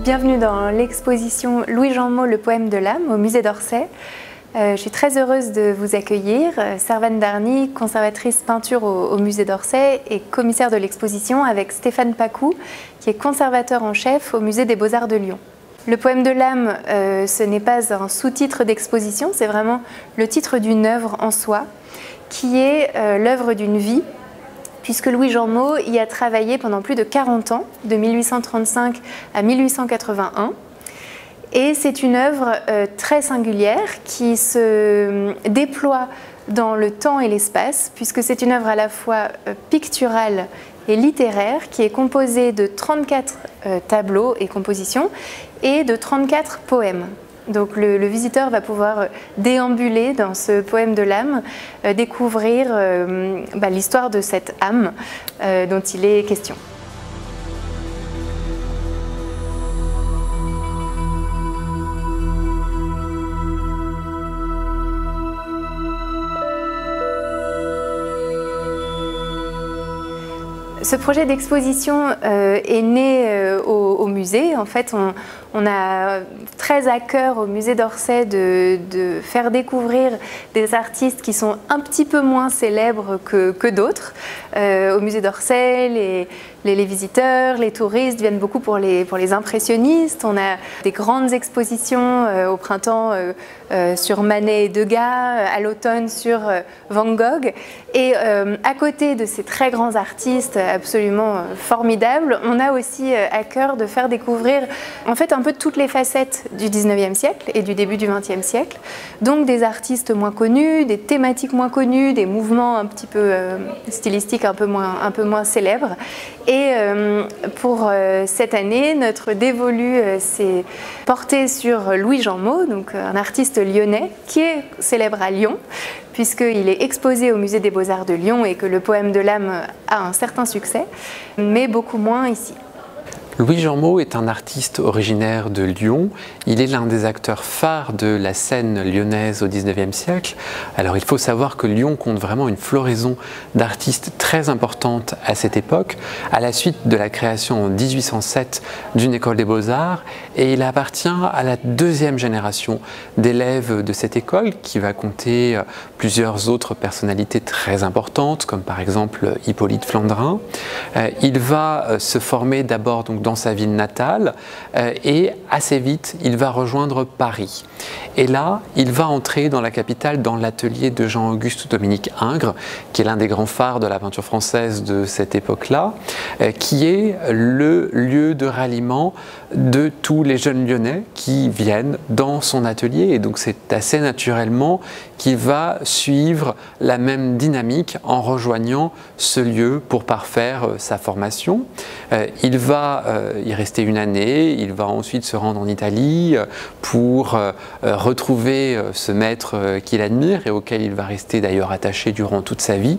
Bienvenue dans l'exposition Louis-Jean Meaux, le poème de l'âme au musée d'Orsay. Je suis très heureuse de vous accueillir. Servane Darny, conservatrice peinture au musée d'Orsay et commissaire de l'exposition, avec Stéphane Pacou, qui est conservateur en chef au musée des Beaux-Arts de Lyon. Le poème de l'âme, ce n'est pas un sous-titre d'exposition, c'est vraiment le titre d'une œuvre en soi, qui est l'œuvre d'une vie, puisque Louis-Jean Meaux y a travaillé pendant plus de 40 ans, de 1835 à 1881. Et c'est une œuvre très singulière qui se déploie dans le temps et l'espace, puisque c'est une œuvre à la fois picturale et littéraire, qui est composée de 34 tableaux et compositions et de 34 poèmes. Donc le visiteur va pouvoir déambuler dans ce poème de l'âme, découvrir l'histoire de cette âme dont il est question. Ce projet d'exposition est né au musée. En fait, on a très à cœur au musée d'Orsay de faire découvrir des artistes qui sont un petit peu moins célèbres que d'autres. Au musée d'Orsay, les visiteurs, les touristes viennent beaucoup pour les impressionnistes. On a des grandes expositions au printemps sur Manet et Degas, à l'automne sur Van Gogh. Et à côté de ces très grands artistes absolument formidables, on a aussi à cœur de faire découvrir en fait un peu toutes les facettes du 19e siècle et du début du 20e siècle. Donc des artistes moins connus, des thématiques moins connues, des mouvements un petit peu stylistiques un peu moins célèbres. Et pour cette année, notre dévolu s'est porté sur Louis-Jean Meaux, donc un artiste lyonnais qui est célèbre à Lyon, puisqu'il est exposé au musée des Beaux-Arts de Lyon et que le poème de l'âme a un certain succès, mais beaucoup moins ici. Louis-Jean Meaux est un artiste originaire de Lyon. Il est l'un des acteurs phares de la scène lyonnaise au XIXe siècle. Alors il faut savoir que Lyon compte vraiment une floraison d'artistes très importante à cette époque, à la suite de la création en 1807 d'une école des beaux-arts, et il appartient à la deuxième génération d'élèves de cette école, qui va compter plusieurs autres personnalités très importantes, comme par exemple Hippolyte Flandrin. Il va se former d'abord dans sa ville natale et assez vite il va rejoindre Paris. Et là il va entrer dans la capitale, dans l'atelier de Jean-Auguste Dominique Ingres, qui est l'un des grands phares de la peinture française de cette époque-là, qui est le lieu de ralliement de tous les jeunes lyonnais qui viennent dans son atelier, et donc c'est assez naturellement qu'il va suivre la même dynamique en rejoignant ce lieu pour parfaire sa formation. Il va y rester une année, il va ensuite se rendre en Italie pour retrouver ce maître qu'il admire et auquel il va rester d'ailleurs attaché durant toute sa vie.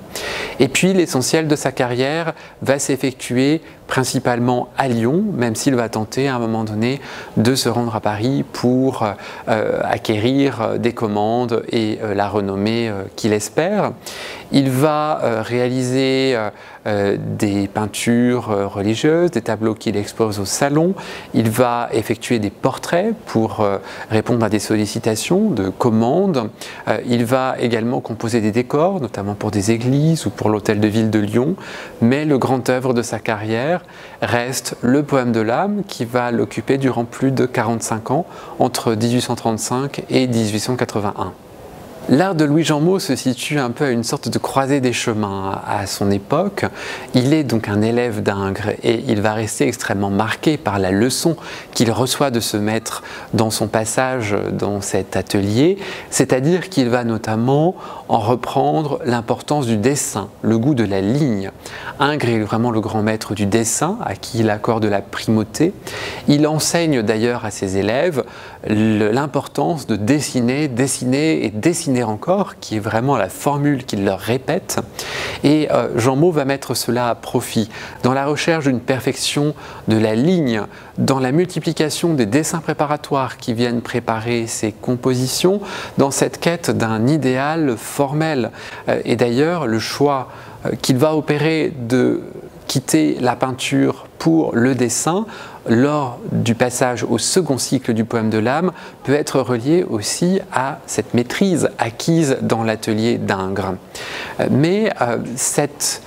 Et puis l'essentiel de sa carrière va s'effectuer principalement à Lyon, même s'il va tenter à un moment donné de se rendre à Paris pour acquérir des commandes et la renommée qu'il espère. Il va réaliser des peintures religieuses, des tableaux qu'il expose au salon. Il va effectuer des portraits pour répondre à des sollicitations de commandes. Il va également composer des décors, notamment pour des églises ou pour l'hôtel de ville de Lyon. Mais le grand œuvre de sa carrière reste le poème de l'âme, qui va l'occuper durant plus de 45 ans, entre 1835 et 1881. L'art de Louis-Jean Meaux se situe un peu à une sorte de croisée des chemins à son époque. Il est donc un élève d'Ingres et il va rester extrêmement marqué par la leçon qu'il reçoit de ce maître dans son passage dans cet atelier, c'est-à-dire qu'il va notamment en reprendre l'importance du dessin, le goût de la ligne. Ingres est vraiment le grand maître du dessin, à qui il accorde la primauté. Il enseigne d'ailleurs à ses élèves l'importance de dessiner, dessiner et dessiner encore, qui est vraiment la formule qu'il leur répète. Et Jean Meaux va mettre cela à profit dans la recherche d'une perfection de la ligne, dans la multiplication des dessins préparatoires qui viennent préparer ses compositions, dans cette quête d'un idéal formel. Et d'ailleurs, le choix qu'il va opérer de quitter la peinture pour le dessin lors du passage au second cycle du poème de l'âme peut être relié aussi à cette maîtrise acquise dans l'atelier d'Ingres. Mais cette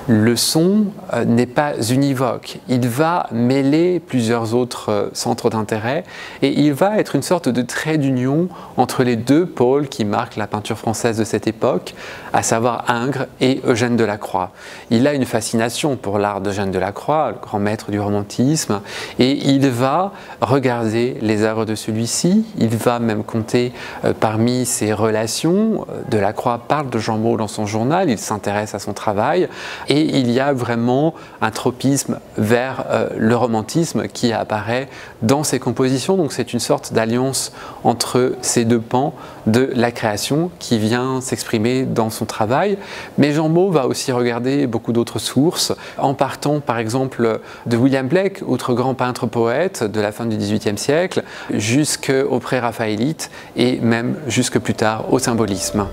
leçon n'est pas univoque. Il va mêler plusieurs autres centres d'intérêt et il va être une sorte de trait d'union entre les deux pôles qui marquent la peinture française de cette époque, à savoir Ingres et Eugène Delacroix. Il a une fascination pour l'art d'Eugène Delacroix, le grand maître du romantisme, et il va regarder les œuvres de celui-ci. Il va même compter parmi ses relations. Delacroix parle de Jean Mot dans son journal, il s'intéresse à son travail et il y a vraiment un tropisme vers le romantisme qui apparaît dans ses compositions. Donc c'est une sorte d'alliance entre ces deux pans de la création qui vient s'exprimer dans son travail. Mais Jean Mot va aussi regarder beaucoup d'autres sources, en partant par exemple de William Blake, autre grand peintre-poète de la fin du XVIIIe siècle, jusqu'au pré-raphaélite et même jusque plus tard au symbolisme.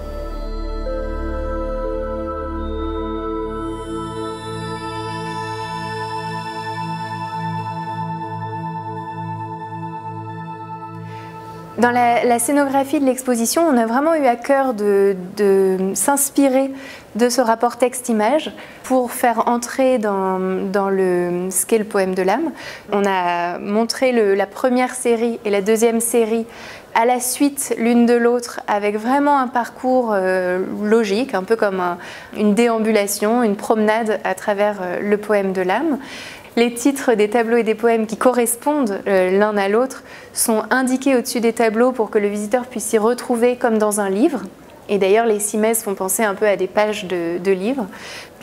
Dans la scénographie de l'exposition, on a vraiment eu à cœur de s'inspirer de ce rapport texte-image pour faire entrer dans ce qu'est le poème de l'âme. On a montré la première série et la deuxième série à la suite l'une de l'autre avec vraiment un parcours logique, un peu comme une déambulation, une promenade à travers le poème de l'âme. Les titres des tableaux et des poèmes qui correspondent l'un à l'autre sont indiqués au-dessus des tableaux pour que le visiteur puisse s'y retrouver comme dans un livre. Et d'ailleurs, les cimaises font penser un peu à des pages de livres.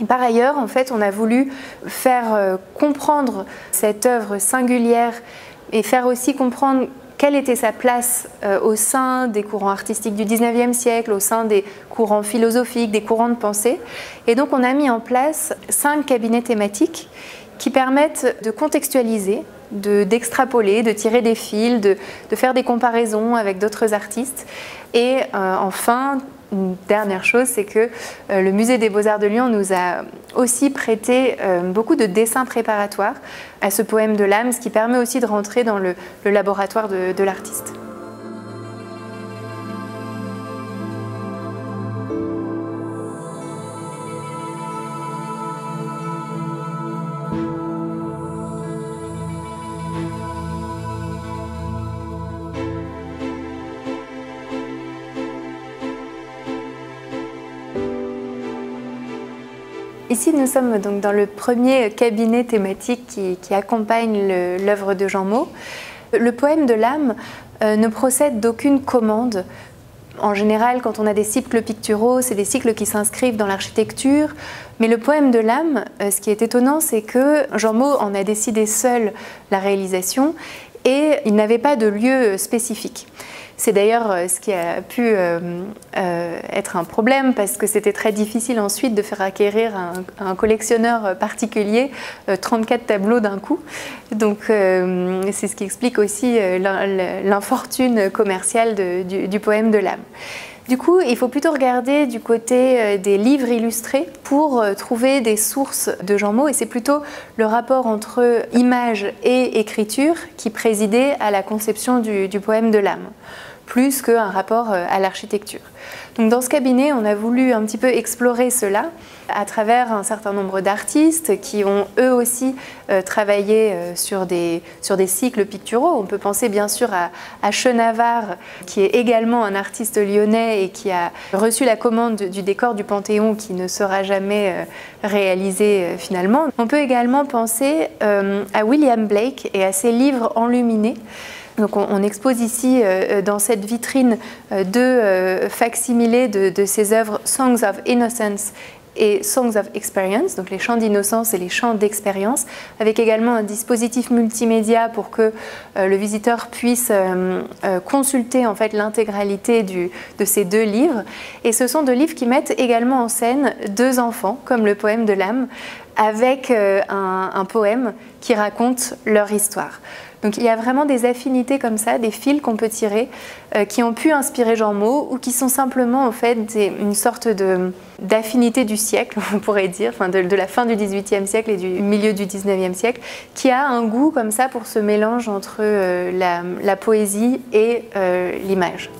Et par ailleurs, en fait, on a voulu faire comprendre cette œuvre singulière et faire aussi comprendre quelle était sa place au sein des courants artistiques du XIXe siècle, au sein des courants philosophiques, des courants de pensée. Et donc, on a mis en place 5 cabinets thématiques qui permettent de contextualiser, d'extrapoler, de tirer des fils, de faire des comparaisons avec d'autres artistes. Et enfin, une dernière chose, c'est que le Musée des Beaux-Arts de Lyon nous a aussi prêté beaucoup de dessins préparatoires à ce poème de l'âme, ce qui permet aussi de rentrer dans le laboratoire de l'artiste. Ici, nous sommes donc dans le premier cabinet thématique qui accompagne l'œuvre de Jean Mot. Le poème de l'âme ne procède d'aucune commande. En général, quand on a des cycles picturaux, c'est des cycles qui s'inscrivent dans l'architecture. Mais le poème de l'âme, ce qui est étonnant, c'est que Jean Mot en a décidé seul la réalisation et il n'avait pas de lieu spécifique. C'est d'ailleurs ce qui a pu être un problème parce que c'était très difficile ensuite de faire acquérir à un collectionneur particulier 34 tableaux d'un coup. Donc c'est ce qui explique aussi l'infortune commerciale du poème de l'âme. Du coup, il faut plutôt regarder du côté des livres illustrés pour trouver des sources de Jean Mot, et c'est plutôt le rapport entre image et écriture qui présidait à la conception du poème de l'âme, plus qu'un rapport à l'architecture. Donc dans ce cabinet, on a voulu un petit peu explorer cela à travers un certain nombre d'artistes qui ont eux aussi travaillé sur des cycles picturaux. On peut penser bien sûr à Chenavard, qui est également un artiste lyonnais et qui a reçu la commande du décor du Panthéon qui ne sera jamais réalisé finalement. On peut également penser à William Blake et à ses livres enluminés. Donc on expose ici dans cette vitrine deux facsimilés de ses œuvres Songs of Innocence et Songs of Experience, donc les chants d'innocence et les chants d'expérience, avec également un dispositif multimédia pour que le visiteur puisse consulter en fait l'intégralité de ces deux livres. Et ce sont deux livres qui mettent également en scène deux enfants, comme le poème de l'âme, avec un poème qui raconte leur histoire. Donc il y a vraiment des affinités comme ça, des fils qu'on peut tirer, qui ont pu inspirer Jean Mot ou qui sont simplement en fait une sorte d'affinité du siècle, on pourrait dire, enfin de la fin du XVIIIe siècle et du milieu du XIXe siècle, qui a un goût comme ça pour ce mélange entre la poésie et l'image.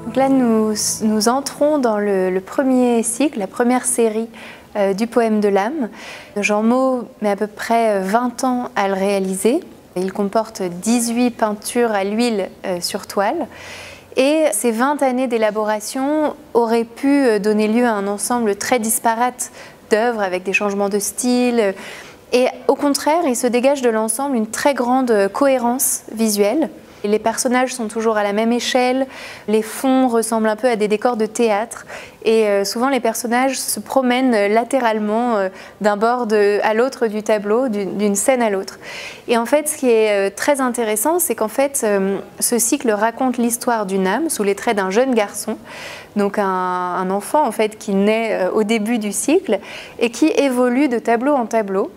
Donc là, nous entrons dans le premier cycle, la première série du poème de l'âme. Jean Mot met à peu près 20 ans à le réaliser. Il comporte 18 peintures à l'huile sur toile. Et ces 20 années d'élaboration auraient pu donner lieu à un ensemble très disparate d'œuvres avec des changements de style. Et au contraire, il se dégage de l'ensemble une très grande cohérence visuelle. Les personnages sont toujours à la même échelle, les fonds ressemblent un peu à des décors de théâtre et souvent les personnages se promènent latéralement d'un bord à l'autre du tableau, d'une scène à l'autre. Et en fait, ce qui est très intéressant, c'est qu'en fait, ce cycle raconte l'histoire d'une âme sous les traits d'un jeune garçon, donc un enfant en fait qui naît au début du cycle et qui évolue de tableau en tableau,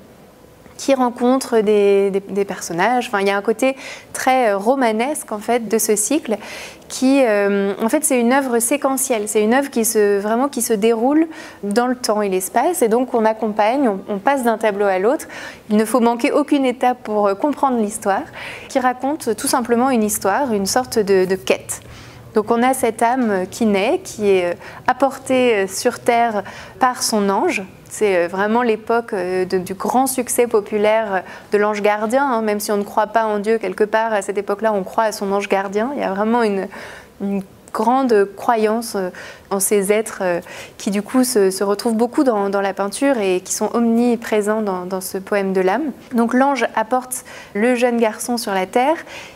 qui rencontre des personnages. Enfin, il y a un côté très romanesque en fait de ce cycle qui, en fait, c'est une œuvre séquentielle. C'est une œuvre qui se déroule dans le temps et l'espace, et donc on accompagne, on passe d'un tableau à l'autre. Il ne faut manquer aucune étape pour comprendre l'histoire, qui raconte tout simplement une histoire, une sorte de quête. Donc on a cette âme qui naît, qui est apportée sur terre par son ange. C'est vraiment l'époque du grand succès populaire de l'ange gardien, hein, même si on ne croit pas en Dieu quelque part, à cette époque-là, on croit à son ange gardien. Il y a vraiment une grande croyance en ces êtres qui du coup se retrouvent beaucoup dans la peinture et qui sont omniprésents dans ce poème de l'âme. Donc l'ange apporte le jeune garçon sur la terre,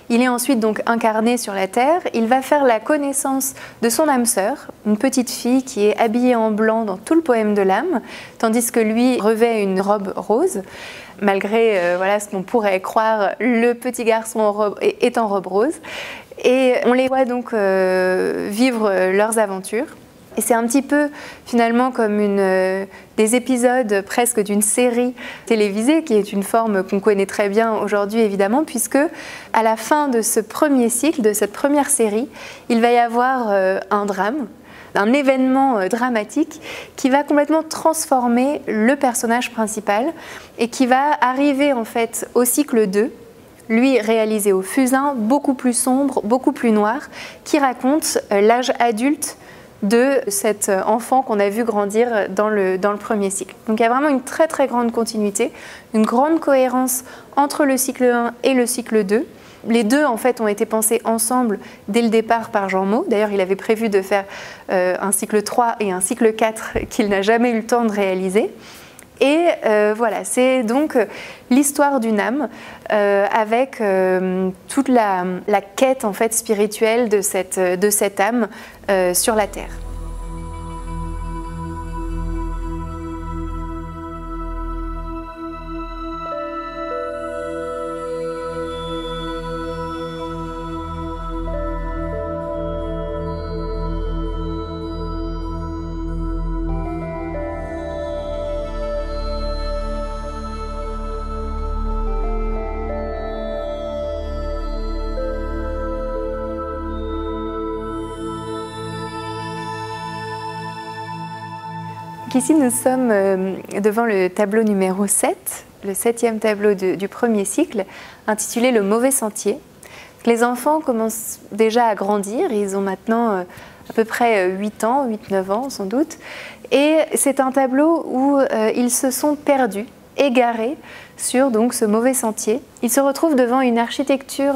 il est ensuite donc incarné sur la terre, il va faire la connaissance de son âme sœur, une petite fille qui est habillée en blanc dans tout le poème de l'âme, tandis que lui revêt une robe rose. Malgré voilà, ce qu'on pourrait croire, le petit garçon est en robe rose. Et on les voit donc vivre leurs aventures. Et c'est un petit peu finalement comme des épisodes presque d'une série télévisée, qui est une forme qu'on connaît très bien aujourd'hui évidemment, puisque à la fin de ce premier cycle, de cette première série, il va y avoir un drame, un événement dramatique qui va complètement transformer le personnage principal et qui va arriver en fait au cycle 2, lui réalisé au fusain, beaucoup plus sombre, beaucoup plus noir, qui raconte l'âge adulte de cet enfant qu'on a vu grandir dans le premier cycle. Donc il y a vraiment une très très grande continuité, une grande cohérence entre le cycle 1 et le cycle 2. Les deux en fait ont été pensés ensemble dès le départ par Jean Mot. D'ailleurs il avait prévu de faire un cycle 3 et un cycle 4 qu'il n'a jamais eu le temps de réaliser. Et voilà, c'est donc l'histoire d'une âme avec toute la quête en fait spirituelle de cette âme sur la terre. Ici, nous sommes devant le tableau numéro 7, le 7e tableau du premier cycle, intitulé « Le mauvais sentier ». Les enfants commencent déjà à grandir, ils ont maintenant à peu près 8 ans, 8-9 ans sans doute, et c'est un tableau où ils se sont perdus, égarés sur donc, ce mauvais sentier. Ils se retrouvent devant une architecture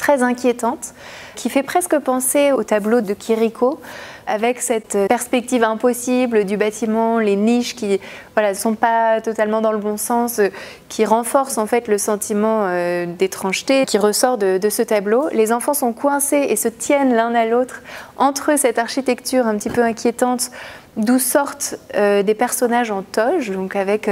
très inquiétante, qui fait presque penser au tableau de Chirico, avec cette perspective impossible du bâtiment, les niches qui ne sont pas totalement dans le bon sens, qui renforcent en fait le sentiment d'étrangeté qui ressort de ce tableau. Les enfants sont coincés et se tiennent l'un à l'autre entre cette architecture un petit peu inquiétante, d'où sortent des personnages en toge, donc avec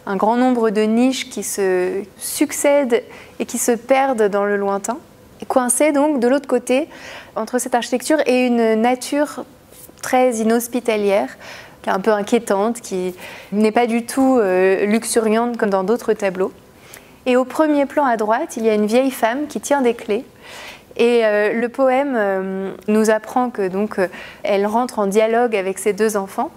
un grand nombre de niches qui se succèdent et qui se perdent dans le lointain. Et coincés donc de l'autre côté, entre cette architecture et une nature très inhospitalière, qui est un peu inquiétante, qui n'est pas du tout luxuriante comme dans d'autres tableaux. Et au premier plan à droite, il y a une vieille femme qui tient des clés. Et le poème nous apprend que elle rentre en dialogue avec ses deux enfants.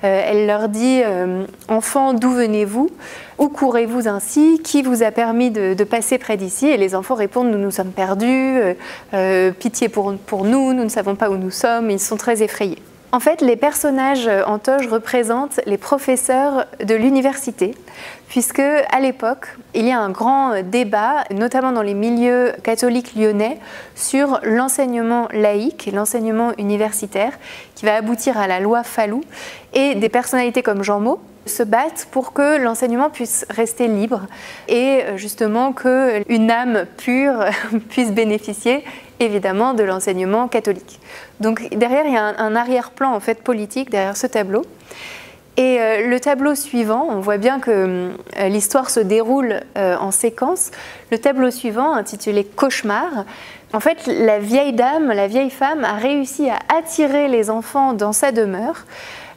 Elle leur dit « Enfants, d'où venez-vous? Où courez-vous ainsi? Qui vous a permis de passer près d'ici ?» Et les enfants répondent « Nous nous sommes perdus, pitié pour nous, nous ne savons pas où nous sommes. » Ils sont très effrayés. En fait, les personnages en toge représentent les professeurs de l'université, puisque à l'époque, il y a un grand débat, notamment dans les milieux catholiques lyonnais, sur l'enseignement laïque et l'enseignement universitaire, qui va aboutir à la loi Fallou. Et des personnalités comme Jean Maud se battent pour que l'enseignement puisse rester libre et justement qu'une âme pure puisse bénéficier évidemment de l'enseignement catholique. Donc derrière, il y a un arrière-plan en fait politique derrière ce tableau. Et le tableau suivant, on voit bien que l'histoire se déroule en séquence. Le tableau suivant, intitulé « Cauchemar », en fait, la vieille dame, la vieille femme a réussi à attirer les enfants dans sa demeure.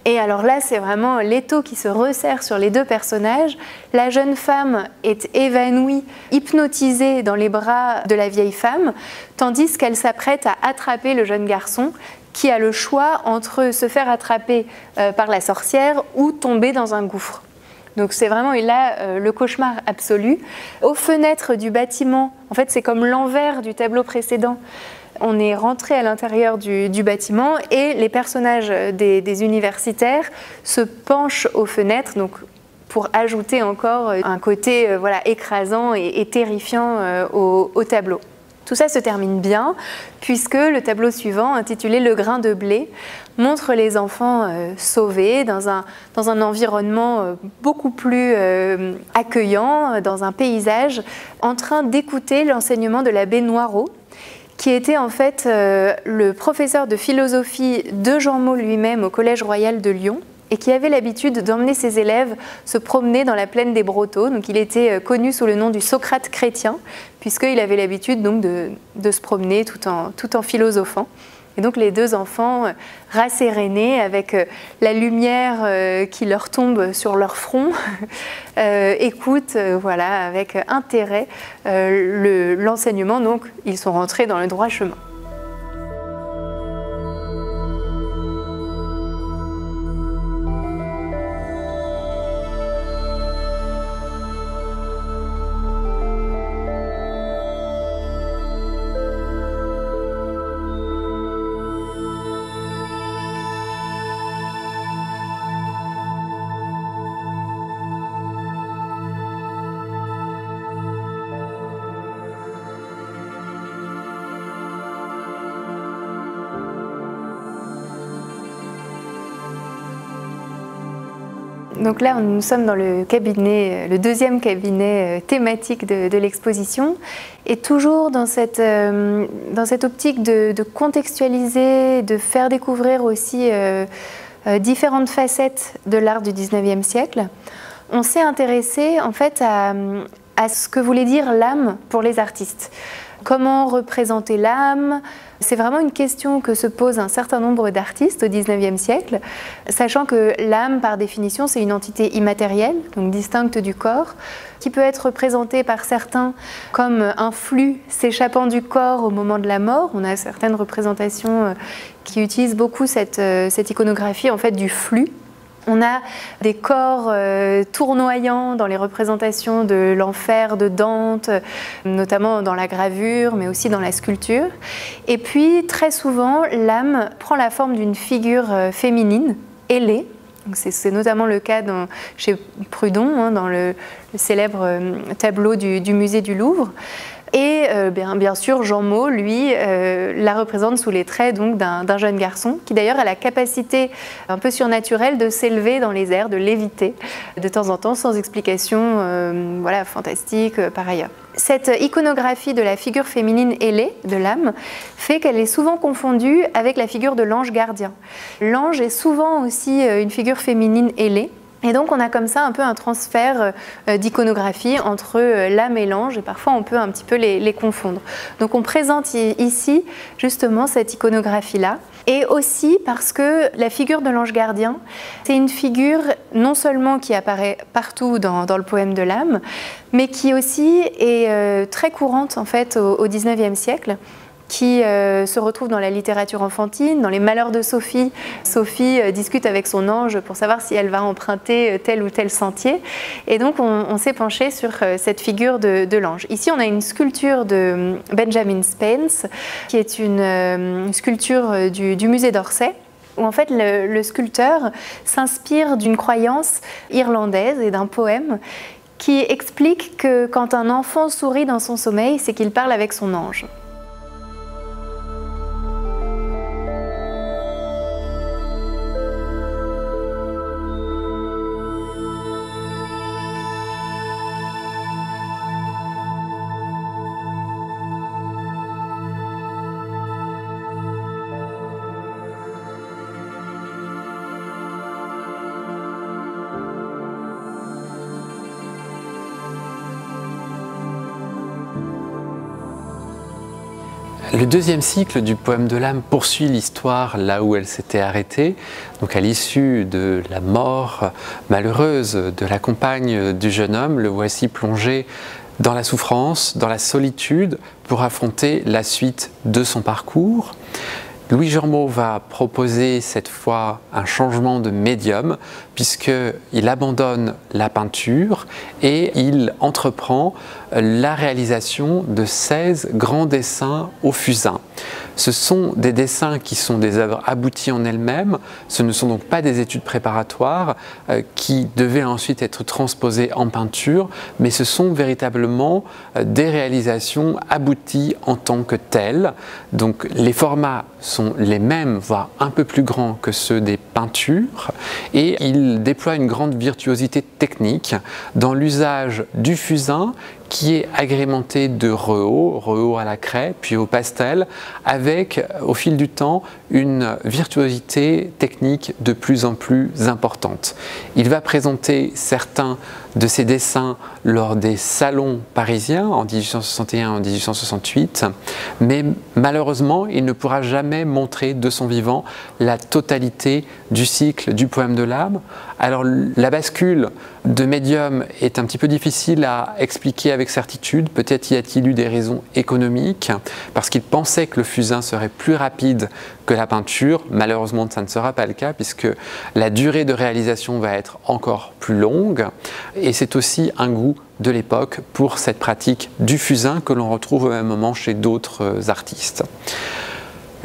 Et alors là, c'est vraiment l'étau qui se resserre sur les deux personnages. La jeune femme est évanouie, hypnotisée dans les bras de la vieille femme, tandis qu'elle s'apprête à attraper le jeune garçon qui a le choix entre se faire attraper par la sorcière ou tomber dans un gouffre. Donc c'est vraiment là le cauchemar absolu. Aux fenêtres du bâtiment, en fait c'est comme l'envers du tableau précédent. On est rentré à l'intérieur du bâtiment et les personnages des universitaires se penchent aux fenêtres, donc pour ajouter encore un côté écrasant et terrifiant au tableau. Tout ça se termine bien puisque le tableau suivant, intitulé « Le grain de blé », montre les enfants sauvés dans un environnement beaucoup plus accueillant, dans un paysage, en train d'écouter l'enseignement de l'abbé Noirot, qui était en fait le professeur de philosophie de Jean Maud lui-même au Collège Royal de Lyon et qui avait l'habitude d'emmener ses élèves se promener dans la plaine des Brotteaux. Donc il était connu sous le nom du Socrate chrétien, puisqu'il avait l'habitude donc de se promener tout en philosophant. Et donc les deux enfants, rassérénés, avec la lumière qui leur tombe sur leur front, écoutent avec intérêt l'enseignement. Donc ils sont rentrés dans le droit chemin. Donc là, nous sommes dans le cabinet, le deuxième cabinet thématique de l'exposition, et toujours dans cette optique de contextualiser, de faire découvrir aussi différentes facettes de l'art du XIXe siècle. On s'est intéressé en fait à ce que voulait dire l'âme pour les artistes. Comment représenter l'âme? C'est vraiment une question que se posent un certain nombre d'artistes au XIXe siècle, sachant que l'âme, par définition, c'est une entité immatérielle, donc distincte du corps, qui peut être représentée par certains comme un flux s'échappant du corps au moment de la mort. On a certaines représentations qui utilisent beaucoup cette iconographie en fait, du flux. On a des corps tournoyants dans les représentations de l'enfer de Dante, notamment dans la gravure, mais aussi dans la sculpture. Et puis, très souvent, l'âme prend la forme d'une figure féminine, ailée. C'est notamment le cas chez Prudhon, dans le célèbre tableau du musée du Louvre. Et bien sûr, Jean Mot, lui, la représente sous les traits d'un jeune garçon qui d'ailleurs a la capacité un peu surnaturelle de s'élever dans les airs, de léviter de temps en temps sans explication voilà, fantastique par ailleurs. Cette iconographie de la figure féminine ailée, de l'âme, fait qu'elle est souvent confondue avec la figure de l'ange gardien. L'ange est souvent aussi une figure féminine ailée. Et donc on a comme ça un peu un transfert d'iconographie entre l'âme et l'ange, et parfois on peut un petit peu les confondre. Donc on présente ici justement cette iconographie-là, et aussi parce que la figure de l'ange gardien, c'est une figure non seulement qui apparaît partout dans le poème de l'âme, mais qui aussi est très courante en fait au XIXe siècle, qui se retrouve dans la littérature enfantine, dans les Malheurs de Sophie. Sophie discute avec son ange pour savoir si elle va emprunter tel ou tel sentier. Et donc on s'est penché sur cette figure de l'ange. Ici on a une sculpture de Benjamin Spence, qui est une sculpture du musée d'Orsay, où en fait le sculpteur s'inspire d'une croyance irlandaise et d'un poème qui explique que quand un enfant sourit dans son sommeil, c'est qu'il parle avec son ange. Le deuxième cycle du poème de l'âme poursuit l'histoire là où elle s'était arrêtée. Donc à l'issue de la mort malheureuse de la compagne du jeune homme, le voici plongé dans la souffrance, dans la solitude, pour affronter la suite de son parcours. Louis Jormot va proposer cette fois un changement de médium, puisqu'il abandonne la peinture et il entreprend la réalisation de 16 grands dessins au fusain. Ce sont des dessins qui sont des œuvres abouties en elles-mêmes, ce ne sont donc pas des études préparatoires qui devaient ensuite être transposées en peinture, mais ce sont véritablement des réalisations abouties en tant que telles. Donc les formats sont les mêmes, voire un peu plus grands que ceux des peintures, et il déploie une grande virtuosité technique dans l'usage du fusain, qui est agrémenté de rehauts à la craie, puis au pastel, avec au fil du temps une virtuosité technique de plus en plus importante. Il va présenter certains de ses dessins lors des salons parisiens en 1861 en 1868, mais malheureusement il ne pourra jamais montrer de son vivant la totalité du cycle du poème de l'âme. Alors la bascule de médium est un petit peu difficile à expliquer avec certitude. Peut-être y a-t-il eu des raisons économiques, parce qu'il pensait que le fusain serait plus rapide que la peinture. Malheureusement, ça ne sera pas le cas, puisque la durée de réalisation va être encore plus longue. Et c'est aussi un goût de l'époque pour cette pratique du fusain que l'on retrouve au même moment chez d'autres artistes.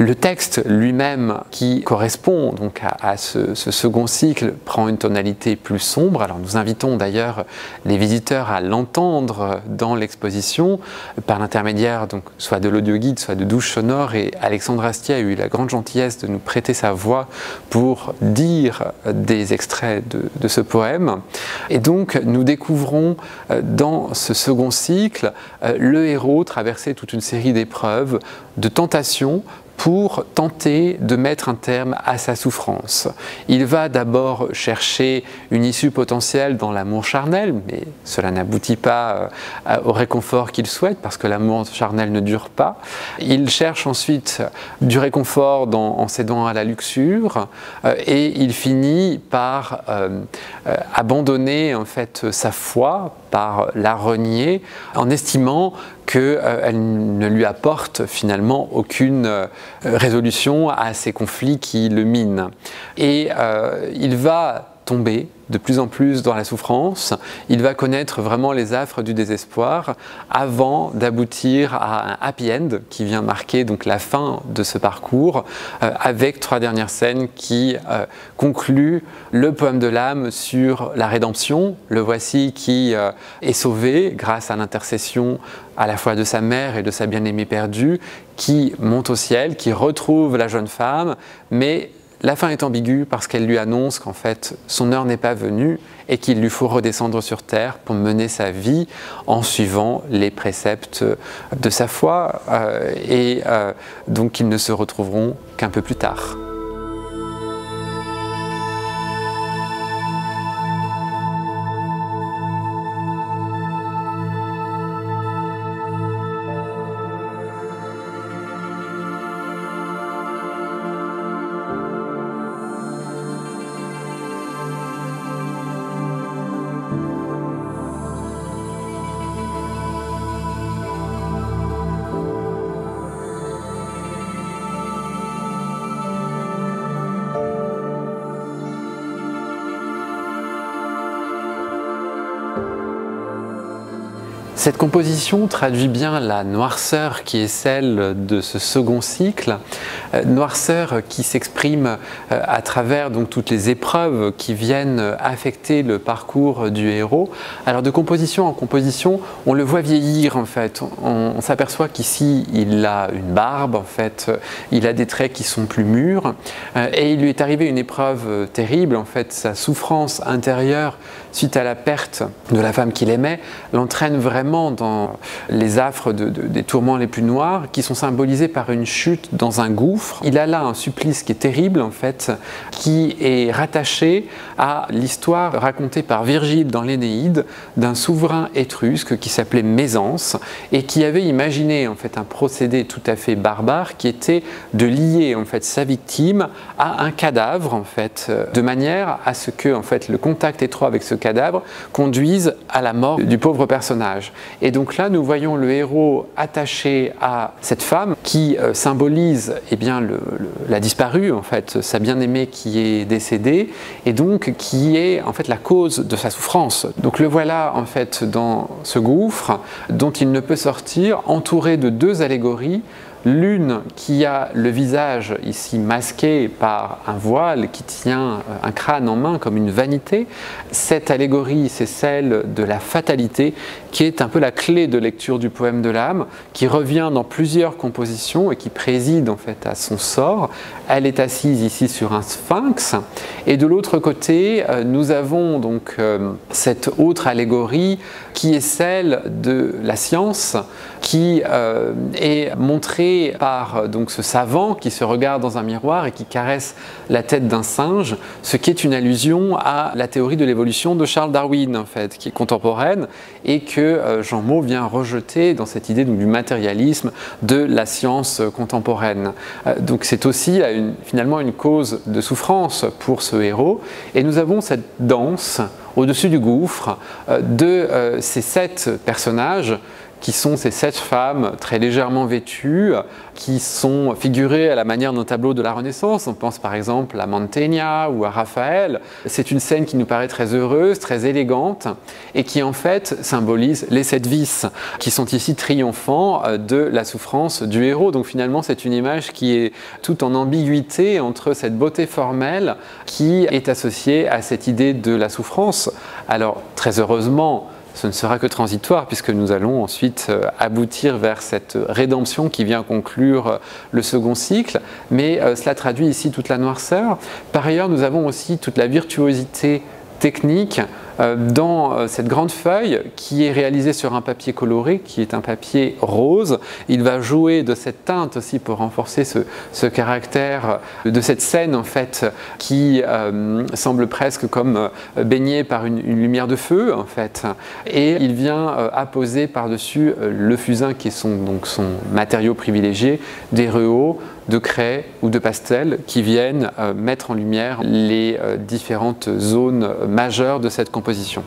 Le texte lui-même, qui correspond donc à ce second cycle, prend une tonalité plus sombre. Alors nous invitons d'ailleurs les visiteurs à l'entendre dans l'exposition par l'intermédiaire donc soit de l'audioguide, soit de douches sonores, et Alexandre Astier a eu la grande gentillesse de nous prêter sa voix pour dire des extraits de ce poème. Et donc nous découvrons dans ce second cycle le héros traverser toute une série d'épreuves, de tentations, pour tenter de mettre un terme à sa souffrance. Il va d'abord chercher une issue potentielle dans l'amour charnel, mais cela n'aboutit pas au réconfort qu'il souhaite, parce que l'amour charnel ne dure pas. Il cherche ensuite du réconfort en cédant à la luxure, et il finit par abandonner en fait sa foi, par la renier, en estimant qu'elle ne lui apporte finalement aucune résolution à ces conflits qui le minent. Et il va tomber de plus en plus dans la souffrance, il va connaître vraiment les affres du désespoir avant d'aboutir à un happy end qui vient marquer donc la fin de ce parcours avec 3 dernières scènes qui concluent le poème de l'âme sur la rédemption. Le voici qui est sauvé grâce à l'intercession à la fois de sa mère et de sa bien-aimée perdue, qui monte au ciel, qui retrouve la jeune femme, mais la fin est ambiguë parce qu'elle lui annonce qu'en fait son heure n'est pas venue et qu'il lui faut redescendre sur terre pour mener sa vie en suivant les préceptes de sa foi donc ils ne se retrouveront qu'un peu plus tard. Cette composition traduit bien la noirceur qui est celle de ce second cycle, noirceur qui s'exprime à travers donc toutes les épreuves qui viennent affecter le parcours du héros. Alors de composition en composition, on le voit vieillir en fait. On s'aperçoit qu'ici il a une barbe en fait, il a des traits qui sont plus mûrs et il lui est arrivé une épreuve terrible en fait, sa souffrance intérieure suite à la perte de la femme qu'il aimait l'entraîne vraiment dans les affres des tourments les plus noirs qui sont symbolisés par une chute dans un gouffre. Il a là un supplice qui est terrible en fait, qui est rattaché à l'histoire racontée par Virgile dans l'Énéide d'un souverain étrusque qui s'appelait Mésence et qui avait imaginé en fait un procédé tout à fait barbare qui était de lier en fait sa victime à un cadavre en fait, de manière à ce que en fait le contact étroit avec ce cadavre conduise à la mort du pauvre personnage. Et donc là, nous voyons le héros attaché à cette femme qui symbolise eh bien, la disparue, en fait, sa bien-aimée qui est décédée, et donc qui est en fait la cause de sa souffrance. Donc le voilà en fait dans ce gouffre dont il ne peut sortir, entouré de 2 allégories. L'une qui a le visage ici masqué par un voile qui tient un crâne en main comme une vanité. Cette allégorie, c'est celle de la fatalité qui est un peu la clé de lecture du poème de l'âme, qui revient dans plusieurs compositions et qui préside en fait à son sort. Elle est assise ici sur un sphinx et de l'autre côté, nous avons donc cette autre allégorie qui est celle de la science qui est montrée par donc, ce savant qui se regarde dans un miroir et qui caresse la tête d'un singe, ce qui est une allusion à la théorie de l'évolution de Charles Darwin, en fait, qui est contemporaine et que Jean Mot vient rejeter dans cette idée donc, du matérialisme de la science contemporaine. Donc c'est aussi finalement une cause de souffrance pour ce héros. Et nous avons cette danse au-dessus du gouffre de ces 7 personnages qui sont ces 7 femmes très légèrement vêtues, qui sont figurées à la manière d'un tableau de la Renaissance. On pense par exemple à Mantegna ou à Raphaël. C'est une scène qui nous paraît très heureuse, très élégante, et qui en fait symbolise les 7 vices, qui sont ici triomphants de la souffrance du héros. Donc finalement, c'est une image qui est tout en ambiguïté entre cette beauté formelle qui est associée à cette idée de la souffrance. Alors, très heureusement, ce ne sera que transitoire puisque nous allons ensuite aboutir vers cette rédemption qui vient conclure le second cycle, mais cela traduit ici toute la noirceur. Par ailleurs, nous avons aussi toute la virtuosité technique dans cette grande feuille qui est réalisée sur un papier coloré, qui est un papier rose. Il va jouer de cette teinte aussi pour renforcer ce caractère de cette scène en fait qui semble presque comme baignée par une lumière de feu en fait. Et il vient apposer par-dessus le fusain qui est donc son matériau privilégié, des rehauts, de craie ou de pastel qui viennent mettre en lumière les différentes zones majeures de cette composition.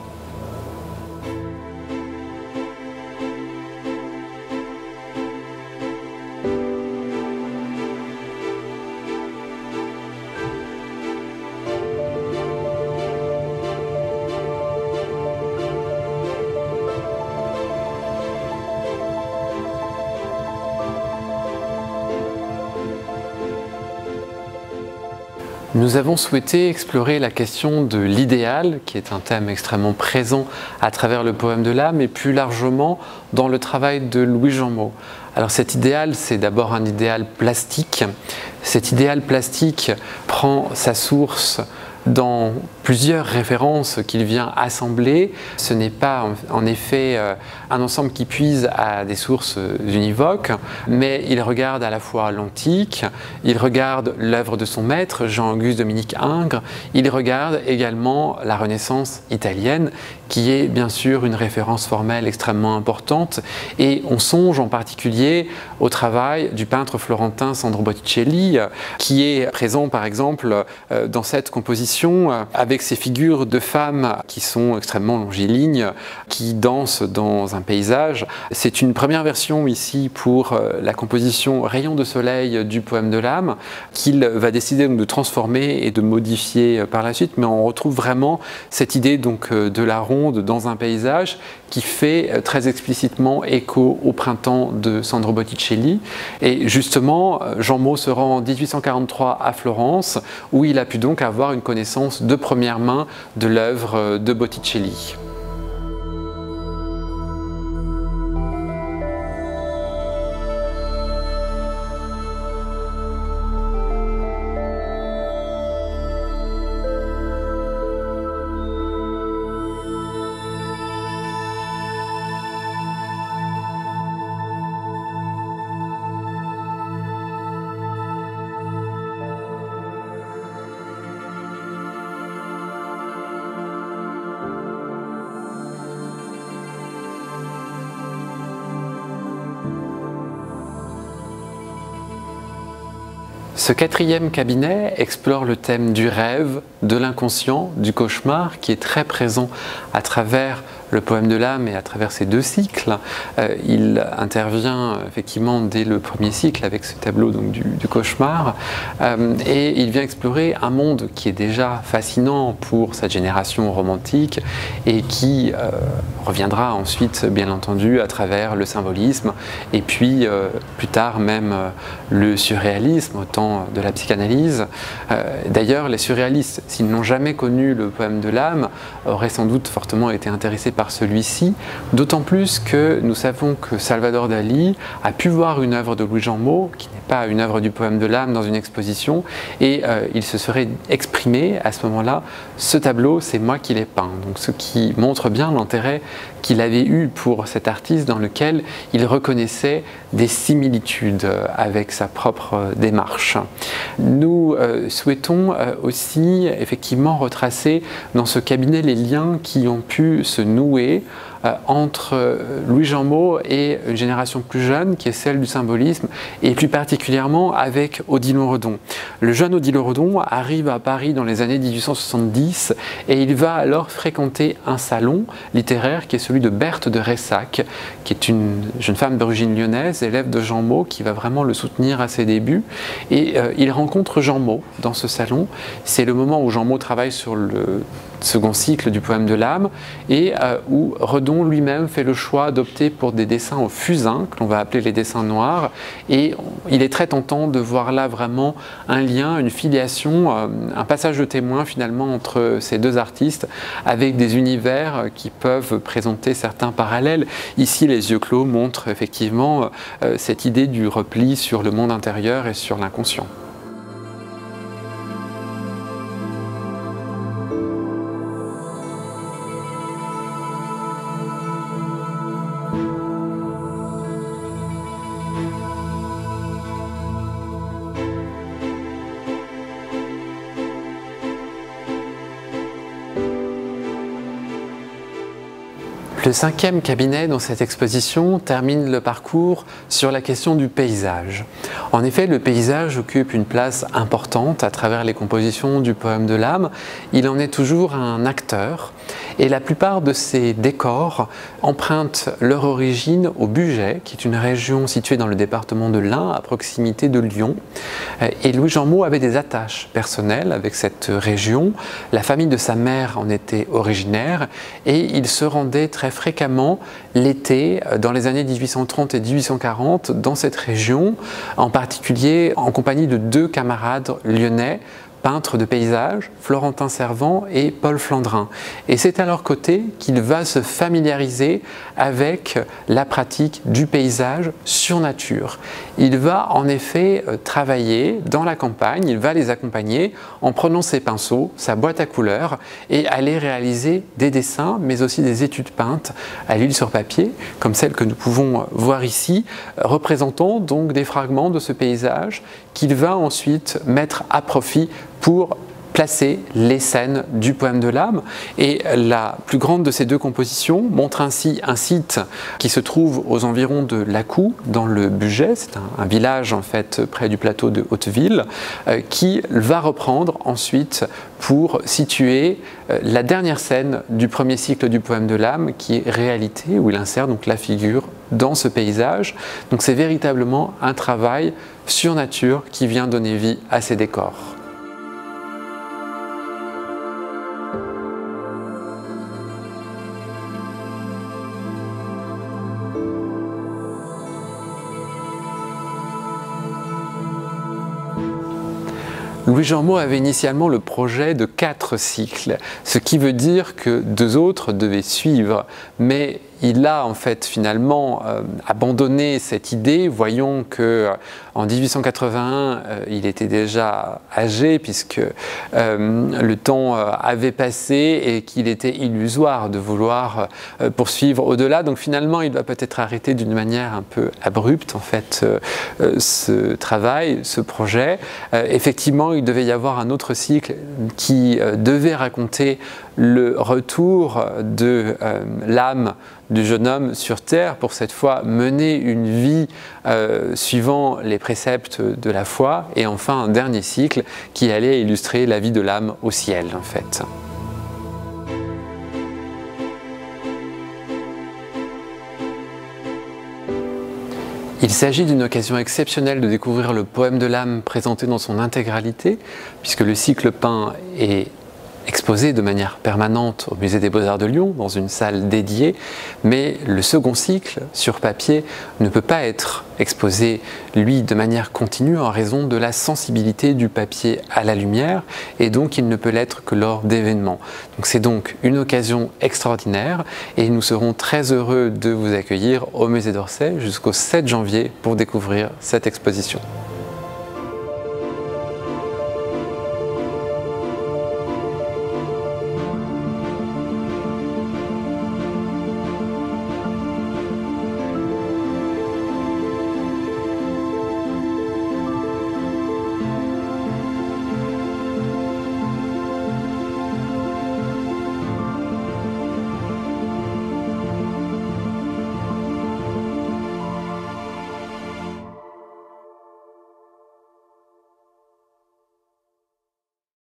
Nous avons souhaité explorer la question de l'idéal, qui est un thème extrêmement présent à travers le poème de l'âme, et plus largement dans le travail de Louis-Jean Meaux. Alors cet idéal, c'est d'abord un idéal plastique. Cet idéal plastique prend sa source dans plusieurs références qu'il vient assembler. Ce n'est pas en effet un ensemble qui puise à des sources univoques, mais il regarde à la fois l'antique, il regarde l'œuvre de son maître, Jean-Auguste-Dominique Ingres, il regarde également la Renaissance italienne, qui est bien sûr une référence formelle extrêmement importante, et on songe en particulier au travail du peintre florentin Sandro Botticelli, qui est présent par exemple dans cette composition avec ces figures de femmes qui sont extrêmement longilignes, qui dansent dans un paysage. C'est une première version ici pour la composition Rayon de soleil du poème de l'âme, qu'il va décider donc de transformer et de modifier par la suite, mais on retrouve vraiment cette idée donc de la ronde dans un paysage qui fait très explicitement écho au printemps de Sandro Botticelli. Et justement, Jean Meaux se rend en 1843 à Florence, où il a pu donc avoir une connaissance de première main de l'œuvre de Botticelli. Ce quatrième cabinet explore le thème du rêve, de l'inconscient, du cauchemar, qui est très présent à travers le poème de l'âme et à travers ces deux cycles. Il intervient effectivement dès le premier cycle avec ce tableau donc, du cauchemar, et il vient explorer un monde qui est déjà fascinant pour cette génération romantique et qui reviendra ensuite bien entendu à travers le symbolisme et puis plus tard même le surréalisme au temps de la psychanalyse. D'ailleurs les surréalistes, s'ils n'ont jamais connu le poème de l'âme, auraient sans doute fortement été intéressés par celui-ci, d'autant plus que nous savons que Salvador Dali a pu voir une œuvre de Louis-Jean Meaux, qui n'est pas une œuvre du poème de l'âme, dans une exposition, et il se serait exprimé à ce moment-là, ce tableau, c'est moi qui l'ai peint. Donc ce qui montre bien l'intérêt qu'il avait eu pour cet artiste dans lequel il reconnaissait des similitudes avec sa propre démarche. Nous souhaitons aussi effectivement retracer dans ce cabinet les liens qui ont pu se nouer entre Louis-Jean Meaux et une génération plus jeune qui est celle du symbolisme et plus particulièrement avec Odilon Redon. Le jeune Odilon Redon arrive à Paris dans les années 1870 et il va alors fréquenter un salon littéraire qui est celui de Berthe de Ressac, qui est une jeune femme d'origine lyonnaise, élève de Jean Meaux, qui va vraiment le soutenir à ses débuts, et il rencontre Jean Meaux dans ce salon. C'est le moment où Jean Meaux travaille sur le second cycle du poème de l'âme et où Redon lui-même fait le choix d'opter pour des dessins au fusain, que l'on va appeler les dessins noirs, et il est très tentant de voir là vraiment un lien, une filiation, un passage de témoin finalement entre ces deux artistes avec des univers qui peuvent présenter certains parallèles. Ici les yeux clos montrent effectivement cette idée du repli sur le monde intérieur et sur l'inconscient. Le cinquième cabinet dans cette exposition termine le parcours sur la question du paysage. En effet, le paysage occupe une place importante à travers les compositions du poème de l'âme. Il en est toujours un acteur et la plupart de ces décors empruntent leur origine au Bugey, qui est une région située dans le département de l'Ain, à proximité de Lyon. Et Louis-Jean Meaux avait des attaches personnelles avec cette région. La famille de sa mère en était originaire et il se rendait très fréquemment l'été, dans les années 1830 et 1840, dans cette région, en particulier en compagnie de deux camarades lyonnais, peintres de paysages, Florentin Servant et Paul Flandrin. Et c'est à leur côté qu'il va se familiariser avec la pratique du paysage sur nature. Il va en effet travailler dans la campagne, il va les accompagner en prenant ses pinceaux, sa boîte à couleurs et aller réaliser des dessins mais aussi des études peintes à l'huile sur papier, comme celle que nous pouvons voir ici, représentant donc des fragments de ce paysage qu'il va ensuite mettre à profit pour placer les scènes du poème de l'âme. Et la plus grande de ces deux compositions montre ainsi un site qui se trouve aux environs de Lacou, dans le Bugey, c'est un village en fait près du plateau de Hauteville, qui va reprendre ensuite pour situer la dernière scène du premier cycle du poème de l'âme, qui est Réalité, où il insère donc la figure dans ce paysage. Donc c'est véritablement un travail sur nature qui vient donner vie à ces décors. Louis-Jean Meaux avait initialement le projet de 4 cycles, ce qui veut dire que 2 autres devaient suivre, mais il a en fait finalement abandonné cette idée, voyant que en 1881 il était déjà âgé puisque le temps avait passé et qu'il était illusoire de vouloir poursuivre au-delà. Donc finalement il va peut-être arrêter d'une manière un peu abrupte en fait ce travail, ce projet. Effectivement il devait y avoir un autre cycle qui devait raconter le retour de l'âme du jeune homme sur Terre, pour cette fois mener une vie suivant les préceptes de la foi, et enfin un dernier cycle qui allait illustrer la vie de l'âme au ciel en fait. Il s'agit d'une occasion exceptionnelle de découvrir le poème de l'âme présenté dans son intégralité, puisque le cycle peint est exposé de manière permanente au Musée des Beaux-Arts de Lyon, dans une salle dédiée, mais le second cycle, sur papier, ne peut pas être exposé, lui, de manière continue en raison de la sensibilité du papier à la lumière, et donc il ne peut l'être que lors d'événements. Donc c'est donc une occasion extraordinaire, et nous serons très heureux de vous accueillir au Musée d'Orsay jusqu'au 7 janvier pour découvrir cette exposition.